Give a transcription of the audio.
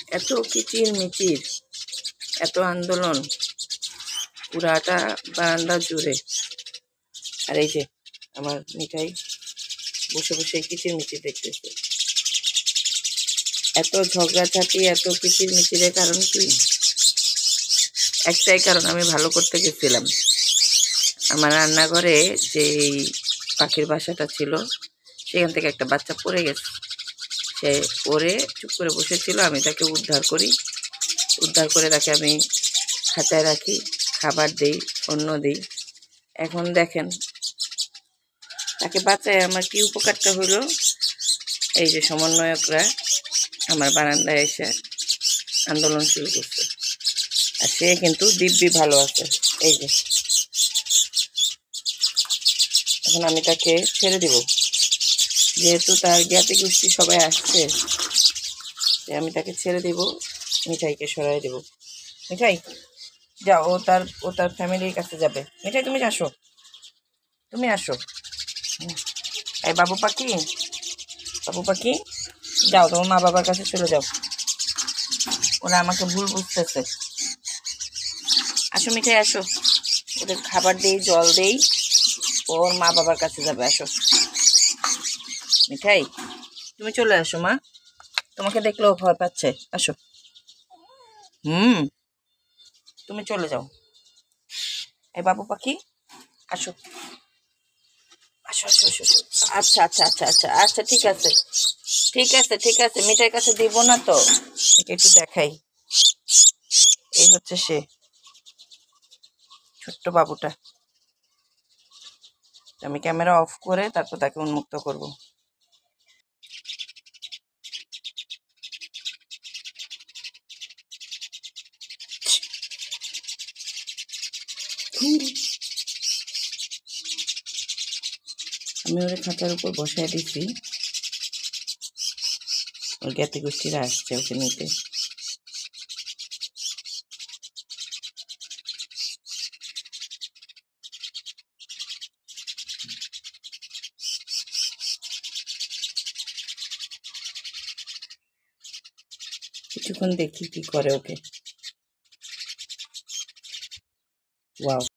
এত কিচির মিচির, এত আন্দোলন পুরাটা বারান্দা জুড়ে। আর এই যে আমার মিঠাই বসে বসে কিচির মিচির দেখতেছে। এত ঝগড়াঝাটি, এত কিচির মিচিরের কারণ কি? একটাই কারণ, আমি ভালো করতে গেছিলাম। আমার রান্নাঘরে যে পাখির বাসাটা ছিল সেখান থেকে একটা বাচ্চা পড়ে গেছে। সে পড়ে চুপ করে বসেছিল, আমি তাকে উদ্ধার করি। উদ্ধার করে তাকে আমি খাঁচায় রাখি, খাবার দিই, অন্ন দিই। এখন দেখেন তাকে বাঁচায় আমার কি উপকারটা হলো। এই যে সমন্বয়করা আমার বারান্দায় এসে আন্দোলন শুরু করছে। আর সে কিন্তু দিব্যি ভালো আছে। এই যে এখন আমি তাকে ছেড়ে দিব, যেহেতু তার জ্ঞাতি গোষ্ঠী সবাই আসছে, আমি তাকে ছেড়ে দিব। মিঠাইকে সরাই দেব। মিঠাই যাও, ও তার ফ্যামিলির কাছে যাবে। মিঠাই তুমি আসো, তুমি আসো। এই বাবু পাখি, বাবু পাখি যাও, তোমার মা বাবার কাছে চলে যাও। ওরা আমাকে ভুল বুঝতেছে। আসো মিঠাই আসো, ওদের খাবার দেই, জল দেই, ওর মা বাবার কাছে যাবে। আসো মিঠাই, তুমি চলে আসো মা, তোমাকে দেখলেও ভয় পাচ্ছে। আসো, তুমি চলে যাও। এই বাবু পাখি আসো, আসো আসো আসো। আচ্ছা আচ্ছা আচ্ছা আচ্ছা আচ্ছা, ঠিক আছে ঠিক আছে ঠিক আছে, মিঠাইয়ের কাছে দিব না তো, একটু দেখাই। এই হচ্ছে সে ছোট্ট বাবুটা। আমি ক্যামেরা অফ করে তারপর তাকে উন্মুক্ত করব। আমি ওর খাঁচার উপর বসায় দিচ্ছি, ওর জ্ঞাতি গোষ্ঠীরা আসছে ওকে নিতে। কিছুক্ষণ দেখি কি করে ওকে। ওয়াও।